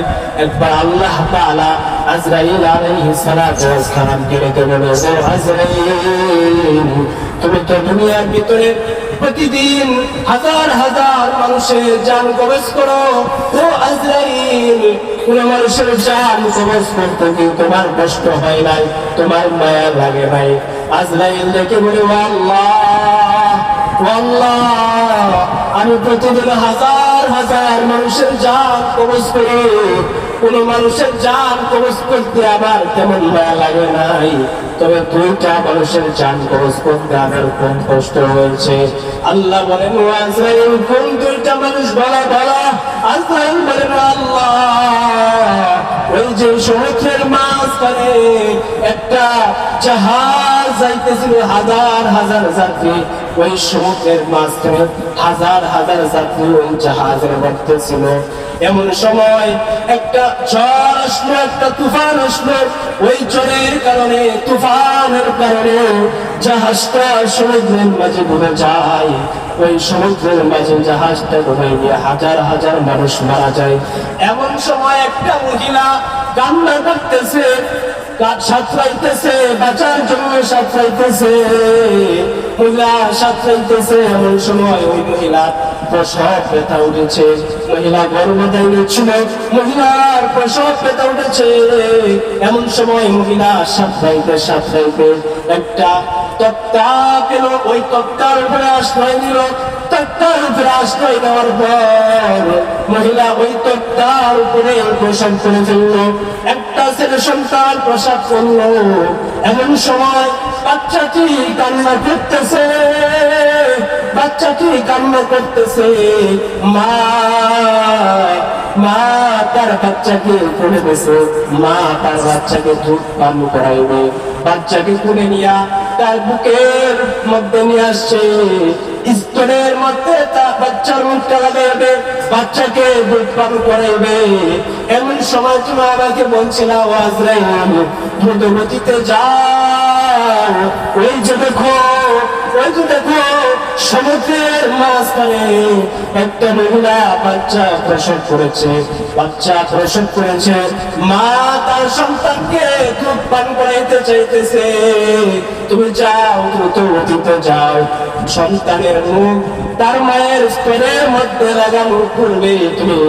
নাই। একবার আল্লাহ তাআলা আজরাইল আলাইহিস সালাতু ওয়াস সালামকে ডেকে বলল, ও আজরাইল, তুমি তো দুনিয়ার ভিতরে প্রতিদিন হাজার হাজার মানুষের জান কবজ করো। ও আজরাইল, কোন মানুষের জান কবজ করতে কি তোমার কষ্ট হয় নাই, তোমার মায়া লাগে নাই? আজরাইল ডেকে বলে, ও আল্লাহ, ও আল্লাহ, আমি প্রতিদিন হাজার হাজার মানুষের জান কবজ করি, কোন মানুষের জান কবজ করতে আমার তেমন মায়া লাগে নাই, তবে দুইটা মানুষের জান কবজ করতে আমার কোন কষ্ট হয়েছে। আল্লাহ বলেন, ও আজরাইল, কোন দুইটা মানুষ বলা বলা? আজরাইল বলেন, আল্লাহ, ওই যে সমুদ্রের মাঝখানে একটা জাহাজ যাইতেছিল, হাজার হাজার যাত্রী, ওই সমুদ্রের মাঝখানে হাজার হাজার যাত্রী ওই জাহাজের মধ্যে ছিল। এমন সময় একটা ঝড় আসলো, একটা তুফান আসলো। ওই ঝড়ের কারণে, তুফানের কারণে জাহাজটা সমুদ্রের মাঝে ডুবে যায়। ওই সমুদ্রের মাঝে জাহাজটা ডুবে গিয়ে হাজার হাজার মানুষ মারা যায়। এমন সময় একটা মহিলা কান্না করতেছে, সাঁতরাইতেছে, বাঁচার জন্য সাঁতরাইতেছে, মহিলা সাঁতরাইতেছে। এমন সময় ওই মহিলা প্রসব ব্যথা উঠেছে, মহিলা গর্ভধারিণী ছিল, মহিলার প্রসব ব্যথা উঠেছে। এমন সময় মহিলা সাঁতরাইতে সাঁতরাইতে একটা তক্তা পেল, ওই তক্তার উপরে আশ্রয় নিল। তক্তার উপরে আশ্রয় নেওয়ার পর মহিলা ওই তক্তার উপরে প্রসব করে ফেলল, একটা ছেলে সন্তান প্রসব করলো। এমন সময় বাচ্চাটি কান্না করতেছে, বাচ্চাটি কান্না করতেছে, মা মা তার বাচ্চাকে কোলে দিয়েছে, মা তার বাচ্চাকে দুধ পান করাইবে, বাচ্চাকে কোলে নিয়ে তার বুকের মধ্যে নিয়ে আসছে, স্তনের মধ্যে তার বাচ্চার মুখটা লাগাইবে, বাচ্চাকে দুধ পান করাইবে। এমন সময় তুমি আমাকে বলছিল, ও আজরাইল, দ্রুত গতিতে যাও, ওই যে দেখো, ওই যে দেখো, সমুদ্রের মাঝখানে একটা মহিলা বাচ্চা প্রসব করেছে, বাচ্চা প্রসব করেছে, মা তার সন্তানকে দুধ পান করাইতে চাইতেছে। তুমি যাও, দ্রুত গতিতে যাও, সন্তানের মুখ তার মায়ের স্তনের মধ্যে লাগানো করবে, তুমি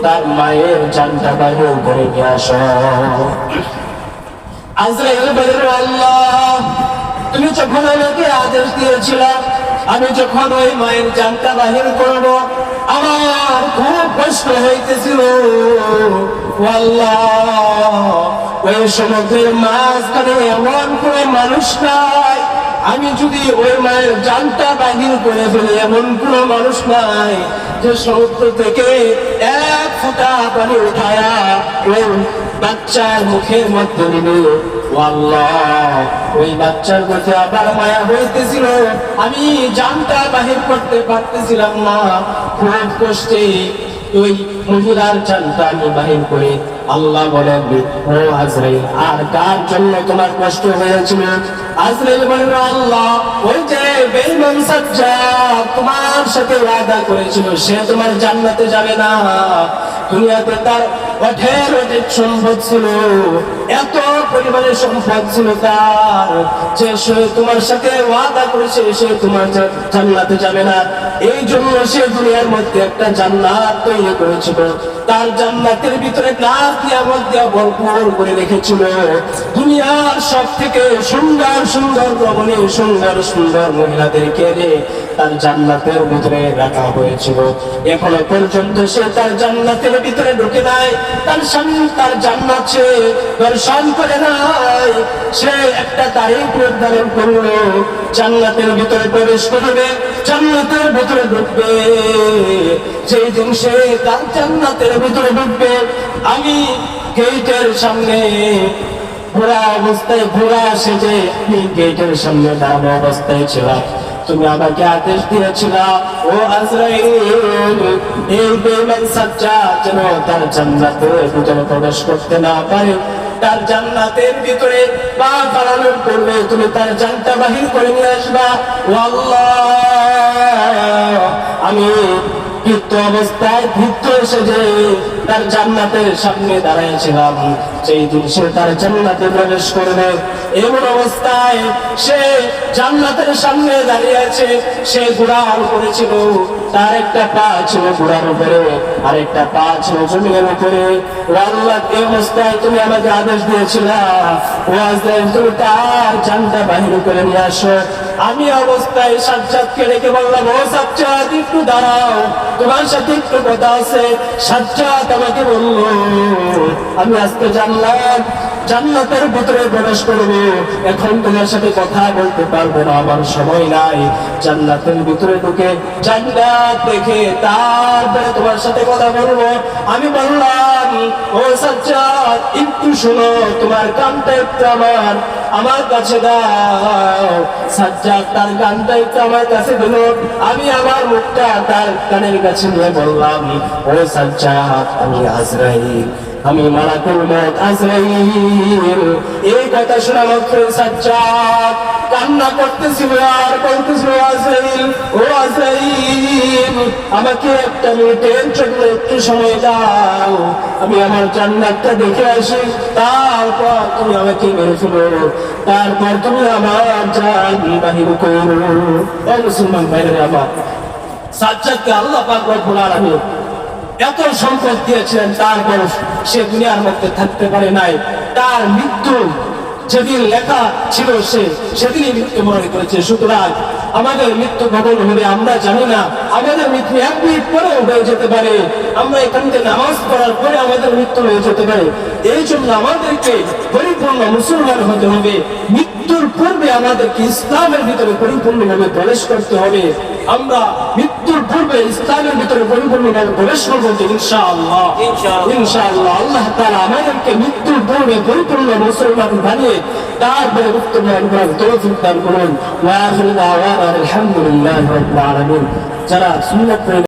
তার মায়ের জানটা বাইরে করে নিয়ে আসো। আজরাইল বলেন, আল্লাহ, তুমি যখন আমাকে আদেশ দিয়েছিলাম, আমি যখন ওই মায়ের জানটা বাহির করব, আমার খুব কষ্ট হইতেছিল। আল্লাহ, ওই সমুদ্রের মাঝখানে এমন কোনো মানুষ নাই, আমি যদি ওই মায়ের জানটা বাহির করে ফেলি, এমন কোনো মানুষ নাই যে সমুদ্র থেকে এক ফোঁটা পানি উঠায়া ওই বাচ্চার মুখের মধ্যে নিবে। আল্লাহ, ওই বাচ্চার মধ্যে আবার মায়া হইতেছিল, আমি জানটা বাহির করতে পারতেছিলাম না, খুব কষ্টে ওই মহিলার জানটা আমি বাহির করে। আল্লাহ বলেন, ও আজরাইল, আর কার জন্য তোমার কষ্ট হয়েছিল? আজরাইল বলেন, আল্লাহ, ওই যে বেঈমান সাজ্জাদ তোমার সাথে ওয়াদা করেছিল, সে তোমার জান্নাতে যাবে না। দুনিয়াতে তার অঢের অনেক সম্পদ ছিল, এত পরিমাণের সম্পদ ছিল তার, যে সে তোমার সাথে ওয়াদা করেছে সে তোমার জান্নাতে যাবে না। এই জন্য সে দুনিয়ার মধ্যে একটা জান্নাত তৈরি করেছিল, তার জান্নাতের ভিতরে গাছ নিয়ামত দিয়া ভরপুর করে রেখেছিল। দুনিয়ার সব থেকে সুন্দর সুন্দর রমণী, সুন্দর সুন্দর মহিলাদেরকে তার জান্নাতের ভিতরে রাখা হয়েছিল। এখনো পর্যন্ত সে তার জান্নাতের ভিতরে ঢুকে নাই, তার জান্নাত সে দর্শন করে নাই। সে একটা তারিখ নির্ধারণ করলো, জান্নাতের ভিতরে প্রবেশ করবে, জান্নাতের ভিতরে ঢুকবে। সেই দিন সে তার জান্নাতের ভিতরে ঢুকবে, আমি গেটের সামনে ঘোড়া অবস্থায়, ঘোড়া সেজে আমি গেটের সামনে দাঁড়ানো অবস্থায় ছিলাম। তুমি আমাকে আদেশ দিয়েছিল, ও আজরাইল, এই বেঈমান সাজ্জাদ যেন তার জান্নাতের ভিতরে প্রবেশ করতে না পারে, তার জান্নাতের ভিতরে পা বাড়ানোর পূর্বে তুমি তার জানটা বাহির করে নিয়ে আসবা। ও আল্লাহ, আমি মৃত্যু অবস্থায় বৃদ্ধ এসে যে তার জান্নাতের সামনে দাঁড়াইছিলাম, সেই দিন সে তার জান্নাতে প্রবেশ করবে। এমন অবস্থায় সে জান্নাতের সামনে দাঁড়িয়ে আছে, সে ঘোড়ার উপরে ছিল, তার একটা পা ছিল ঘোড়ার উপরে, আর একটা পা ছিল জমিনের উপরে। ও আল্লাহ, এই অবস্থায় তুমি আমাকে আদেশ দিয়েছিলা, ও আজরাইল তুমি তার জানটা বাহির করে নিয়ে আসো। আমি অবস্থায় সাজ্জাদকে ডেকে বললাম, ও সাজ্জাদ একটু দাঁড়াও, তোমার সাথে একটু কথা আছে। সাজ্জাদ আমাকে বলল, আমি আজকে জানলাম জান্নাতের ভিতরে প্রবেশ করবো, এখন তোমার সাথে কথা বলতে পারবো না, আমার সময় নাই। জান্নাতের ভিতরে ঢুকে জান্নাত দেখে তারপরে তোমার সাথে কথা বলবো। আমি বললাম, ও সাজ্জাদ একটু শোনো, তোমার কানটা একটু আমার কাছে দাও। সাজ্জাদ তার কানটা একটু আমার কাছে দিল, আমি আমার মুখটা তার কানের কাছে নিয়ে বললাম, ও সাজ্জাদ, আমি আজরাইল, আমি মালাকুল মউত আজরাইল। এই কথা শোনা মাত্র সাজ্জাদ কান্না করতেছিল আর বলতেছিল, আজরাইল, ও আজরাইল, আমাকে একটা মিনিটের জন্য একটু সময় দাও, আমি আমার জান্নাতটা দেখে আসি, তারপর তুমি আমাকে মেরে ফেলো, তারপর তুমি আমার জান বাহির করো। ও মুসলমান ভাইরা আমার, সাজ্জাদকে আল্লাহ পাক রব্বুল আলামিন এত সম্পদ দিয়েছিলেন, তারপর সে দুনিয়ার মধ্যে থাকতে পারে নাই। তার মৃত্যু যেদিন লেখা ছিল সেদিনই মৃত্যুবরণ করেছে। সুতরাং আমাদের মৃত্যু কখন হবে আমরা জানি না, আমাদের মৃত্যু এক মিনিট পরেও হয়ে যেতে পারে, আমরা এখান থেকে নামাজ পড়ার পরে আমাদের মৃত্যু হয়ে যেতে পারে। এই জন্য আমাদেরকে পরিপূর্ণ মুসলমান হতে হবে। মৃত্যুর পূর্বে আমাদেরকে ইসলামের ভিতরে পরিপূর্ণভাবে প্রবেশ করতে হবে। আমরা মৃত্যুর পূর্বে ইসলামের ভিতরে পরিপূর্ণভাবে প্রবেশ করবো ইনশাআল্লাহ। ইনশাআল্লাহ আল্লাহ তাআলা আমাদেরকে মৃত্যুর পূর্বে পরিপূর্ণ মুসলমান বানিয়ে তারপরে উত্তম তৌফিক দান করুন। ওয়া আখিরু দাওয়ানা আলহামদুলিল্লাহি রাব্বিল আলামিন। যারা সুন্নাত